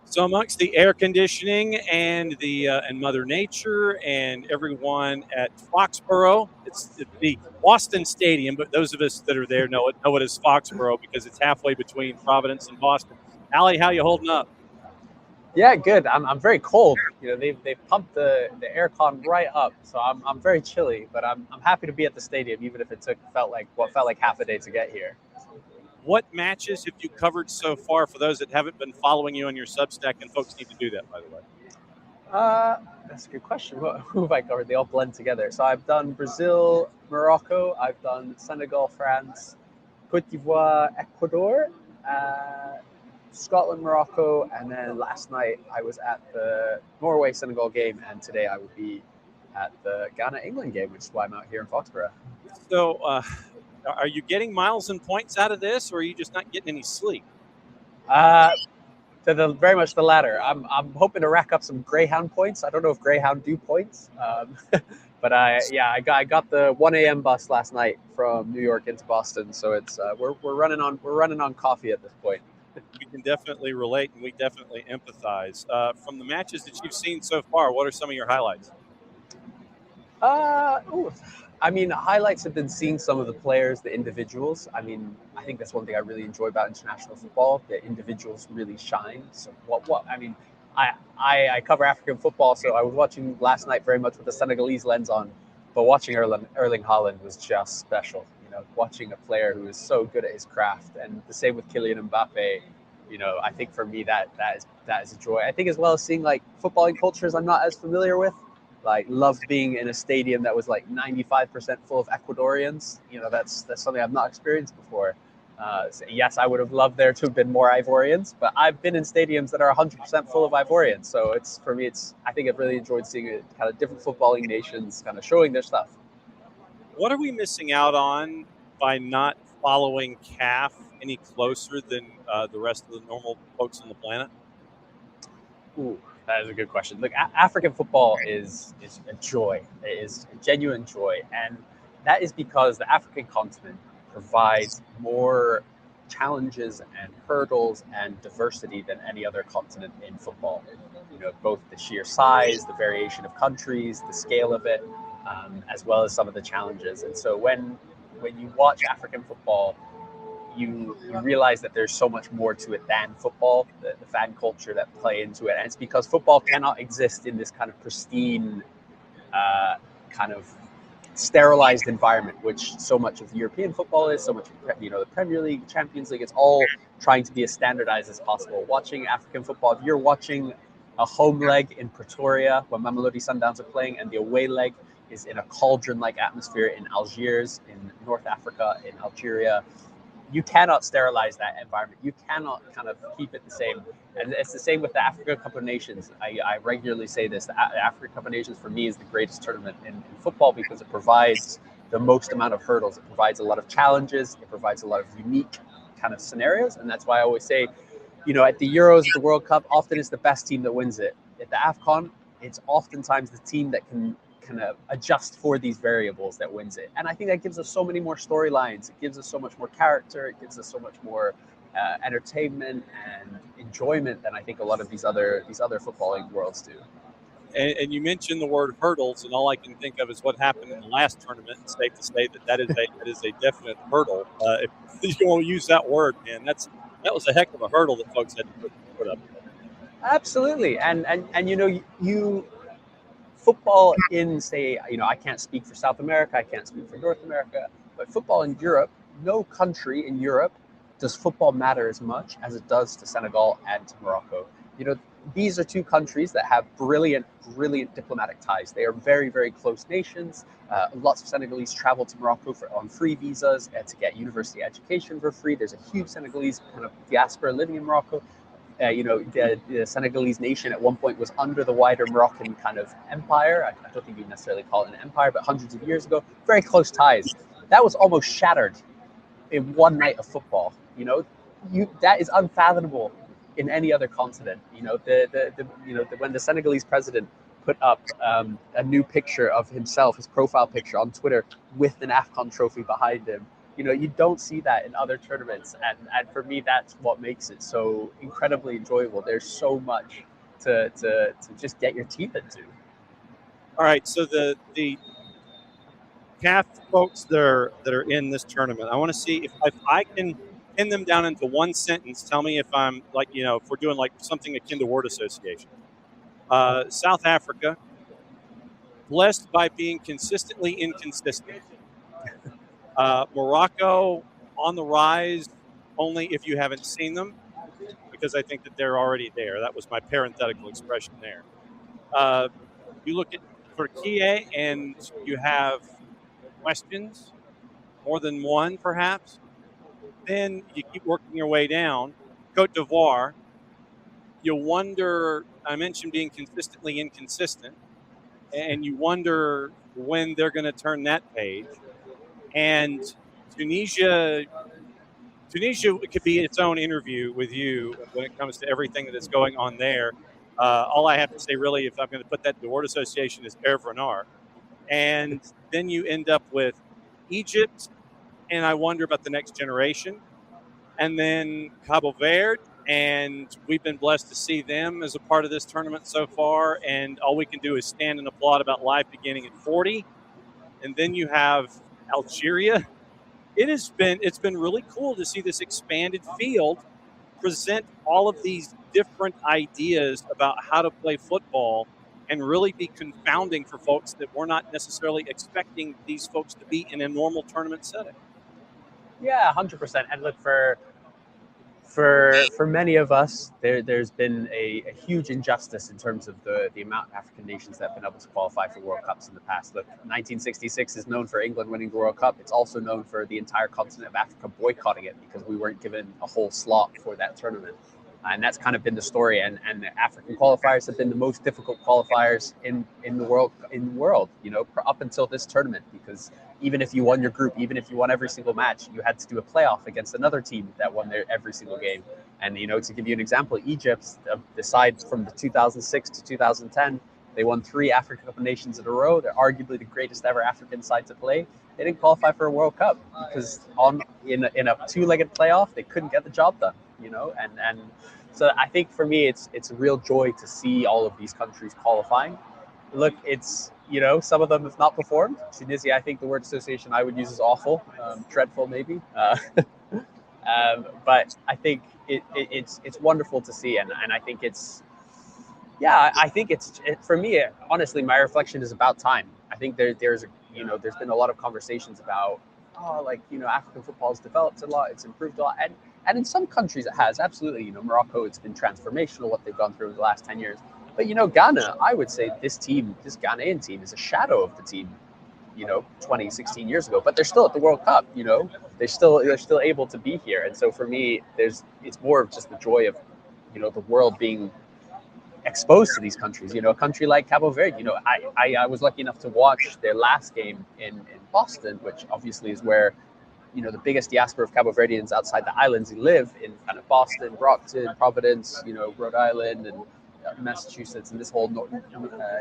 So amongst the air conditioning and and Mother Nature and everyone at Foxborough, it's the Boston Stadium, but those of us that are there know it as Foxborough because it's halfway between Providence and Boston. Ali, how you holding up? Yeah, good. I'm very cold. They've pumped the aircon right up, so I'm very chilly. But I'm happy to be at the stadium, even if it felt like half a day to get here. What matches have you covered so far for those that haven't been following you on your Substack? And folks need to do that, by the way. That's a good question. Who have I covered? They all blend together. So I've done Brazil, Morocco. I've done Senegal, France, Cote d'Ivoire, Ecuador, Scotland, Morocco, and then last night I was at the Norway-Senegal game, and today I will be at the Ghana-England game, which is why I'm out here in Foxborough. So, are you getting miles and points out of this, or are you just not getting any sleep? Very much the latter. I'm hoping to rack up some Greyhound points. I don't know if Greyhound do points, but I got the 1 a.m. bus last night from New York into Boston, so it's we're running on coffee at this point. We can definitely relate, and we definitely empathize. From the matches that you've seen so far, what are some of your highlights? Highlights have been seeing some of the players, the individuals. I think that's one thing I really enjoy about international football. The individuals really shine. So I cover African football, so I was watching last night very much with the Senegalese lens on. But watching Erling Haaland was just special. Watching a player who is so good at his craft, and the same with Kylian Mbappe. I think for me that is a joy. I think as well as seeing like footballing cultures I'm not as familiar with. Like loved being in a stadium that was like 95% full of Ecuadorians. That's something I've not experienced before. So yes, I would have loved there to have been more Ivorians, but I've been in stadiums that are 100% full of Ivorians. So I think I've really enjoyed seeing it, kind of different footballing nations kind of showing their stuff. What are we missing out on by not following CAF any closer than the rest of the normal folks on the planet? Ooh, that is a good question. Look, African football is a joy. It is a genuine joy. And that is because the African continent provides more challenges and hurdles and diversity than any other continent in football. Both the sheer size, the variation of countries, the scale of it, as well as some of the challenges. And so when you watch African football, you realize that there's so much more to it than football, the fan culture that play into it. And it's because football cannot exist in this kind of pristine, kind of sterilized environment, which so much of European football is, so much of, the Premier League, Champions League, it's all trying to be as standardized as possible. Watching African football, if you're watching a home leg in Pretoria when Mamelodi Sundowns are playing, and the away leg is in a cauldron-like atmosphere in Algiers, in North Africa, in Algeria, you cannot sterilize that environment. You cannot kind of keep it the same. And it's the same with the Africa Cup of Nations. I regularly say this. The Africa Cup of Nations, for me, is the greatest tournament in football because it provides the most amount of hurdles. It provides a lot of challenges. It provides a lot of unique kind of scenarios. And that's why I always say, at the Euros, at the World Cup, often it's the best team that wins it. At the AFCON, it's oftentimes the team that can kind of adjust for these variables that wins it. And I think that gives us so many more storylines. It gives us so much more character. It gives us so much more entertainment and enjoyment than I think a lot of these other footballing worlds do. And you mentioned the word hurdles, and all I can think of is what happened in the last tournament. It's safe to say that is a definite hurdle. If you won't use that word, man, that was a heck of a hurdle that folks had to put up. Absolutely, and you football in, say, I can't speak for South America, I can't speak for North America, but football in Europe, no country in Europe does football matter as much as it does to Senegal and to Morocco. These are two countries that have brilliant diplomatic ties. They are very, very close nations. Lots of Senegalese travel to Morocco on free visas to get university education for free. There's a huge Senegalese kind of diaspora living in Morocco. The Senegalese nation at one point was under the wider Moroccan kind of empire. I don't think you necessarily call it an empire, but hundreds of years ago, very close ties. That was almost shattered in one night of football. That is unfathomable in any other continent. When the Senegalese president put up a new picture of himself, his profile picture on Twitter with an AFCON trophy behind him, You don't see that in other tournaments, and for me, that's what makes it so incredibly enjoyable. There's so much to just get your teeth into. All right, so the CAF folks that are in this tournament, I want to see if I can pin them down into one sentence. Tell me if I'm if we're doing like something akin to word association. South Africa, blessed by being consistently inconsistent. Morocco, on the rise, only if you haven't seen them, because I think that they're already there. That was my parenthetical expression there. You look at Turkey and you have questions, more than one perhaps. Then you keep working your way down. Cote d'Ivoire, you wonder, I mentioned being consistently inconsistent, and you wonder when they're going to turn that page. And Tunisia could be its own interview with you when it comes to everything that is going on there. All I have to say, really, if I'm going to put that in the word association, is Ervenar. And then you end up with Egypt, and I wonder about the next generation. And then Cabo Verde, and we've been blessed to see them as a part of this tournament so far. And all we can do is stand and applaud about life beginning at 40. And then you have Algeria. It's been really cool to see this expanded field present all of these different ideas about how to play football and really be confounding for folks that we're not necessarily expecting these folks to be in a normal tournament setting. Yeah, 100%. And look, for many of us, there's been a huge injustice in terms of the amount of African nations that have been able to qualify for World Cups in the past. Look, 1966 is known for England winning the World Cup. It's also known for the entire continent of Africa boycotting it because we weren't given a whole slot for that tournament. And that's kind of been the story. And the African qualifiers have been the most difficult qualifiers in the world, up until this tournament, because even if you won your group, even if you won every single match, you had to do a playoff against another team that won their every single game. And, to give you an example, Egypt, aside from the 2006 to 2010, they won 3 African Cup of Nations in a row. They're arguably the greatest ever African side to play. They didn't qualify for a World Cup because in a 2-legged playoff, they couldn't get the job done, and so I think for me, it's a real joy to see all of these countries qualifying. Look, it's, some of them have not performed. Tunisia, I think the word association I would use is awful, dreadful maybe. But I think it's wonderful to see, and I think for me, honestly, my reflection is about time. I think there's been a lot of conversations about, African football has developed a lot, it's improved a lot, and in some countries it has, absolutely. Morocco, it's been transformational what they've gone through in the last 10 years. But Ghana, I would say this Ghanaian team is a shadow of the team, 20, 16 years ago. But they're still at the World Cup, they're still able to be here. And so for me, it's more of just the joy of, the world being exposed to these countries. A country like Cabo Verde, I was lucky enough to watch their last game in Boston, which obviously is where the biggest diaspora of Cabo Verdeans outside the islands who live in kind of Boston, Brockton, Providence, Rhode Island, and Massachusetts, and this whole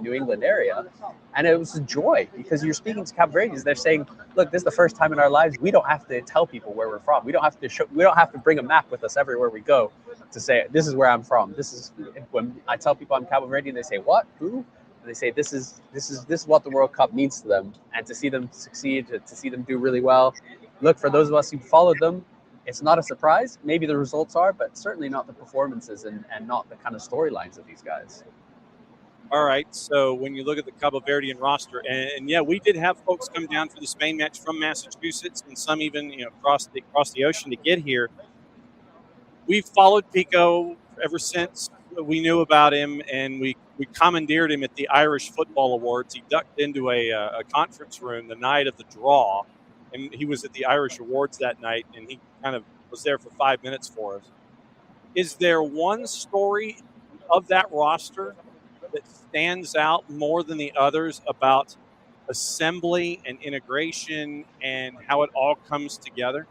New England area. And it was a joy because you're speaking to Cabo Verdeans. They're saying, look, this is the first time in our lives we don't have to tell people where we're from. We don't have to bring a map with us everywhere we go to say, this is where I'm from. This is when I tell people I'm Cabo Verdean, they say, what? Who? And they say, this is what the World Cup means to them. And to see them succeed, to see them do really well. Look, for those of us who followed them, it's not a surprise. Maybe the results are, but certainly not the performances and not the kind of storylines of these guys. All right. So when you look at the Cabo Verdean roster, and yeah, we did have folks come down for the Spain match from Massachusetts, and some even across the ocean to get here. We've followed Pico ever since we knew about him, and we commandeered him at the Irish Football Awards. He ducked into a conference room the night of the draw, and he was at the Irish Awards that night, and he kind of was there for 5 minutes for us. Is there one story of that roster that stands out more than the others about assembly and integration and how it all comes together?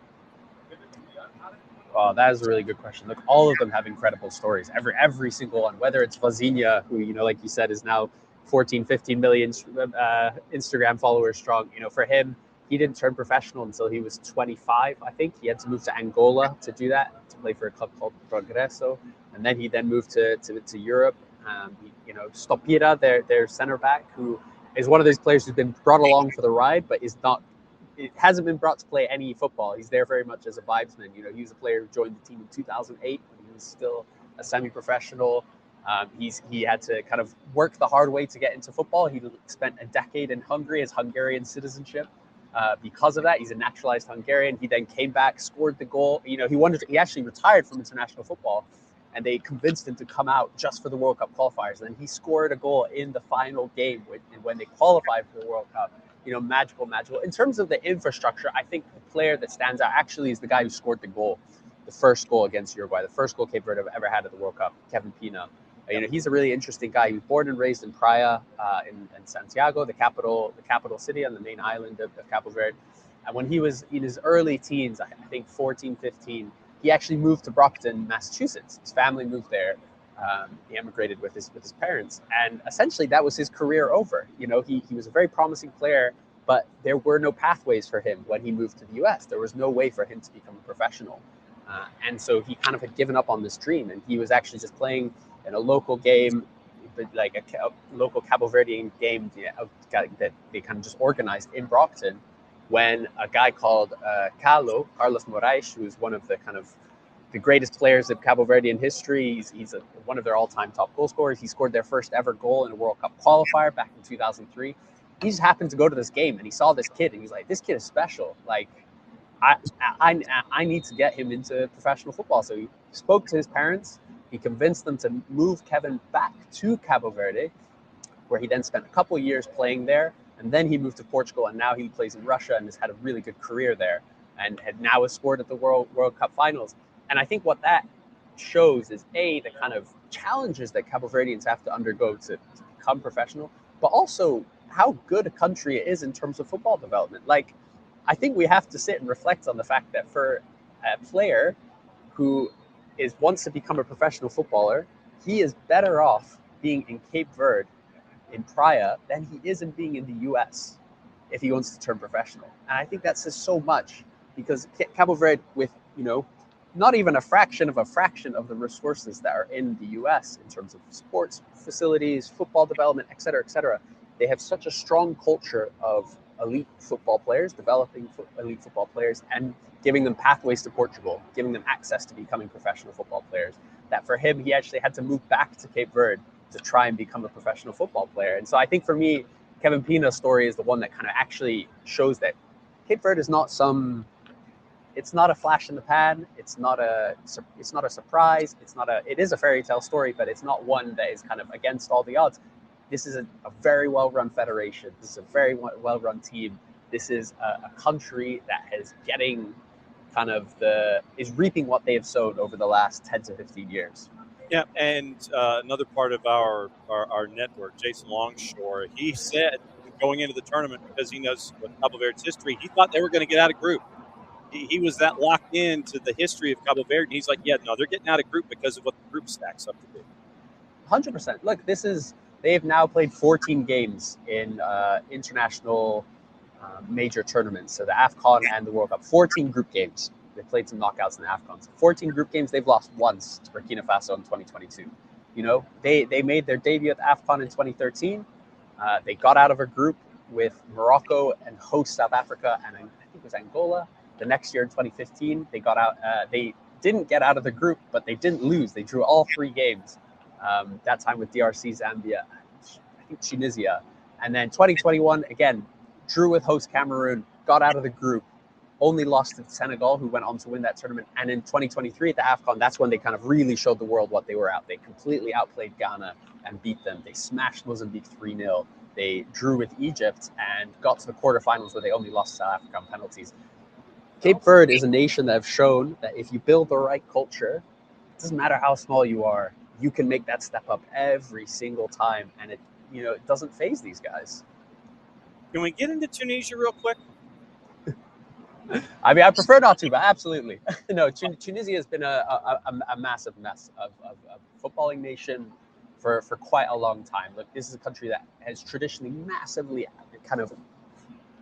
Oh, that is a really good question. Look, all of them have incredible stories. Every single one, whether it's Vazinha, who, like you said, is now 14, 15 million Instagram followers strong. For him, He didn't turn professional until he was 25, I think. He had to move to Angola to do that, to play for a club called Progresso. And then he moved to Europe. Stopira, their center back, who is one of those players who's been brought along for the ride, but it hasn't been brought to play any football. He's there very much as a vibesman. He was a player who joined the team in 2008 when he was still a semi-professional. He had to kind of work the hard way to get into football. He spent a decade in Hungary as Hungarian citizenship. Because of that, he's a naturalized Hungarian. He then came back, scored the goal. He actually retired from international football, and they convinced him to come out just for the World Cup qualifiers. And he scored a goal in the final game when they qualified for the World Cup. Magical. In terms of the infrastructure, I think the player that stands out actually is the guy who scored the first goal against Uruguay, the first goal Cape Verde have ever had at the World Cup, Kevin Pina. He's a really interesting guy. He was born and raised in Praia, in Santiago, the capital city on the main island of Cabo Verde. And when he was in his early teens, I think 14, 15, he actually moved to Brockton, Massachusetts. His family moved there. He emigrated with his parents, and essentially that was his career over. He was a very promising player, but there were no pathways for him when he moved to the U.S. There was no way for him to become a professional, and so he kind of had given up on this dream, and he was actually just playing in a local game, like a local Cabo Verdean game that they kind of just organized in Brockton, when a guy called Carlos Moraes, who is one of the greatest players of Cabo Verdean history. He's one of their all-time top goal scorers. He scored their first ever goal in a World Cup qualifier back in 2003. He just happened to go to this game, and he saw this kid, and he's like, this kid is special. Like, I need to get him into professional football. So he spoke to his parents. He convinced them to move Kevin back to Cabo Verde, where he then spent a couple of years playing there. And then he moved to Portugal, and now he plays in Russia and has had a really good career there, and now has scored at the World Cup finals. And I think what that shows is, A, the kind of challenges that Cabo Verdeans have to undergo to become professional, but also how good a country it is in terms of football development. Like, I think we have to sit and reflect on the fact that for a player who wants to become a professional footballer, he is better off being in Cape Verde, in Praia, than he is in being in the U.S. if he wants to turn professional. And I think that says so much, because Cabo Verde, with, not even a fraction of the resources that are in the U.S. in terms of sports facilities, football development, et cetera, they have such a strong culture of elite football players, developing elite football players, and giving them pathways to Portugal, giving them access to becoming professional football players, that for him, he actually had to move back to Cape Verde to try and become a professional football player. And so I think for me, Kevin Pina's story is the one that kind of actually shows that Cape Verde is not it's not a flash in the pan. It's not a surprise. It is a fairy tale story, but it's not one that is kind of against all the odds. This is a very well-run federation. This is a very well-run team. This is a country that is getting is reaping what they have sowed over the last 10 to 15 years. Yeah, and another part of our network, Jason Longshore, he said going into the tournament, because he knows Cabo Verde's history, he thought they were going to get out of group. He was that locked into the history of Cabo Verde, and he's like, yeah, no, they're getting out of group because of what the group stacks up to be. 100%. Look, they have now played 14 games in international major tournaments, so the AFCON and the World Cup. 14 group games. They played some knockouts in the AFCON. So 14 group games, they've lost once to Burkina Faso in 2022. They made their debut at the AFCON in 2013. They got out of a group with Morocco and host South Africa, and I think it was Angola. The next year in 2015, they got out. They didn't get out of the group, but they didn't lose. They drew all 3 games. That time with DRC, Zambia, I think Tunisia. And then 2021, again, drew with host Cameroon, got out of the group, only lost to Senegal, who went on to win that tournament. And in 2023 at the AFCON, that's when they kind of really showed the world what they were at. They completely outplayed Ghana and beat them. They smashed Mozambique 3-0. They drew with Egypt and got to the quarterfinals, where they only lost South Africa on penalties. Cape Verde is a nation that have shown that if you build the right culture, it doesn't matter how small you are, you can make that step up every single time, and it doesn't faze these guys. Can we get into Tunisia real quick? I mean, I prefer not to, but absolutely. No, Tunisia has been a massive mess of footballing nation for quite a long time. Look, this is a country that has traditionally massively kind of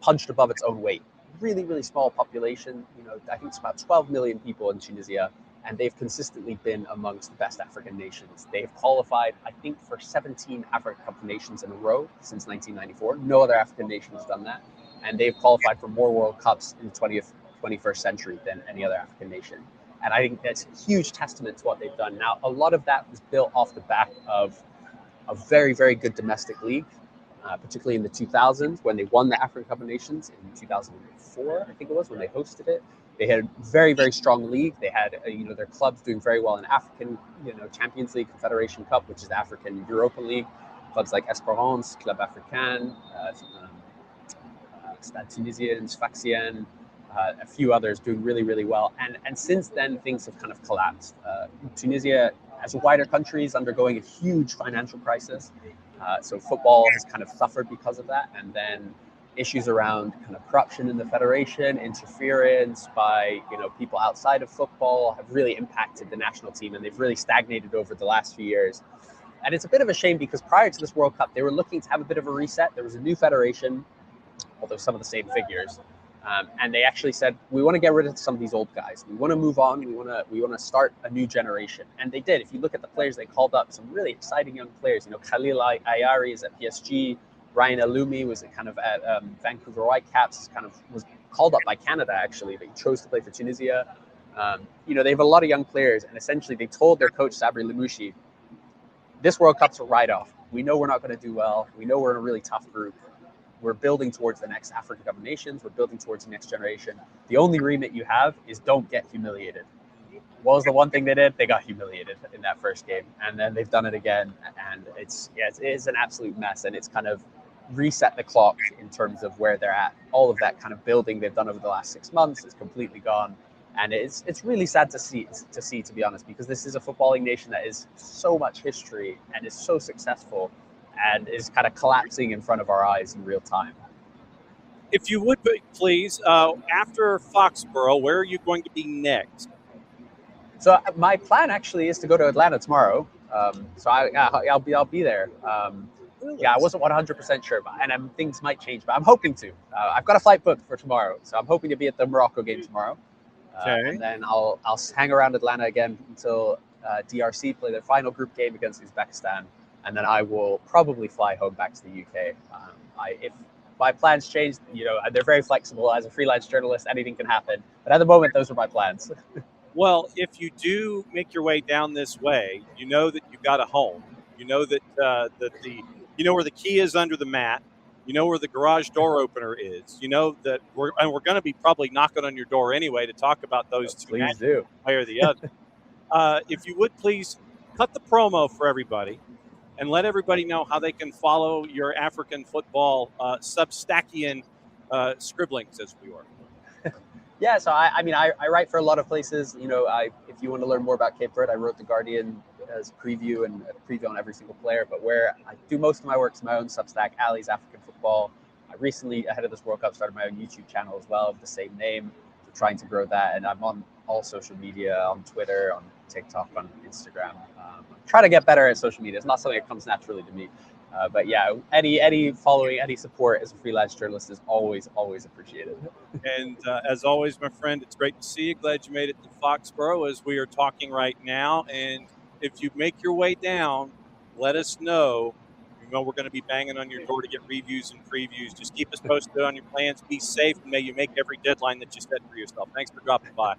punched above its own weight really, really small population. I think it's about 12 million people in Tunisia, and they've consistently been amongst the best African nations. They've qualified, I think, for 17 African Cup nations in a row since 1994. No other African nation has done that. And they've qualified for more World Cups in the 21st century than any other African nation. And I think that's a huge testament to what they've done. Now, a lot of that was built off the back of a very, very good domestic league, particularly in the 2000s when they won the African Cup of Nations in 2004, I think it was, when they hosted it. They had a very, very strong league. They had, their clubs doing very well in African, Champions League, Confederation Cup, which is the African Europa League. Clubs like Espérance, Club Africain, Stade Tunisien, Sfaxien, a few others doing really, really well. And since then, things have kind of collapsed. Tunisia, as a wider country, is undergoing a huge financial crisis. So football has kind of suffered because of that. And then issues around kind of corruption in the federation, interference by people outside of football have really impacted the national team, and they've really stagnated over the last few years. And it's a bit of a shame because prior to this World Cup, they were looking to have a bit of a reset. There was a new federation, although some of the same figures, and they actually said, we want to get rid of some of these old guys. We want to move on. We want to start a new generation, and they did. If you look at the players they called up, some really exciting young players. Khalil Ayari is at PSG. Ryan Alumi was kind of at Vancouver Whitecaps, was called up by Canada, actually, but he chose to play for Tunisia. They have a lot of young players, and essentially they told their coach, Sabri Lamouchi, this World Cup's a write-off. We know we're not going to do well. We know we're in a really tough group. We're building towards the next African Cup of Nations. We're building towards the next generation. The only remit you have is don't get humiliated. What was the one thing they did? They got humiliated in that first game, and then they've done it again, and it is an absolute mess, and it's kind of reset the clock in terms of where they're at. All of that kind of building they've done over the last 6 months is completely gone, and it's really sad to see, to be honest, because this is a footballing nation that is so much history and is so successful, and is kind of collapsing in front of our eyes in real time. If you would please, after Foxborough, where are you going to be next? So my plan actually is to go to Atlanta tomorrow. So I'll be there. Really? Yeah, I wasn't 100% sure, and things might change, but I'm hoping to. I've got a flight booked for tomorrow, so I'm hoping to be at the Morocco game tomorrow. Okay. And then I'll hang around Atlanta again until DRC play their final group game against Uzbekistan, and then I will probably fly home back to the UK. If my plans change, they're very flexible. As a freelance journalist, anything can happen. But at the moment, those are my plans. Well, if you do make your way down this way, you know that you've got a home. You know that where the key is under the mat. You know where the garage door opener is. You know that we're going to be probably knocking on your door anyway to talk about those two. Please do. One way or the other. If you would please cut the promo for everybody and let everybody know how they can follow your African football Substackian scribblings, as we were. Yeah, so I write for a lot of places. If you want to learn more about Cape Verde, I wrote The Guardian as a preview and a preview on every single player. But where I do most of my work is my own Substack, Ali's African Football. I recently, ahead of this World Cup, started my own YouTube channel as well of the same name. So trying to grow that, and I'm on all social media, on Twitter, on TikTok, on Instagram. I'm trying to get better at social media. It's not something that comes naturally to me. But yeah, any following, any support as a freelance journalist is always appreciated. And as always, my friend, it's great to see you. Glad you made it to Foxborough as we are talking right now. And if you make your way down, let us know. You know we're going to be banging on your door to get reviews and previews. Just keep us posted on your plans. Be safe, and may you make every deadline that you set for yourself. Thanks for dropping by.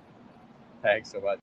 Thanks so much.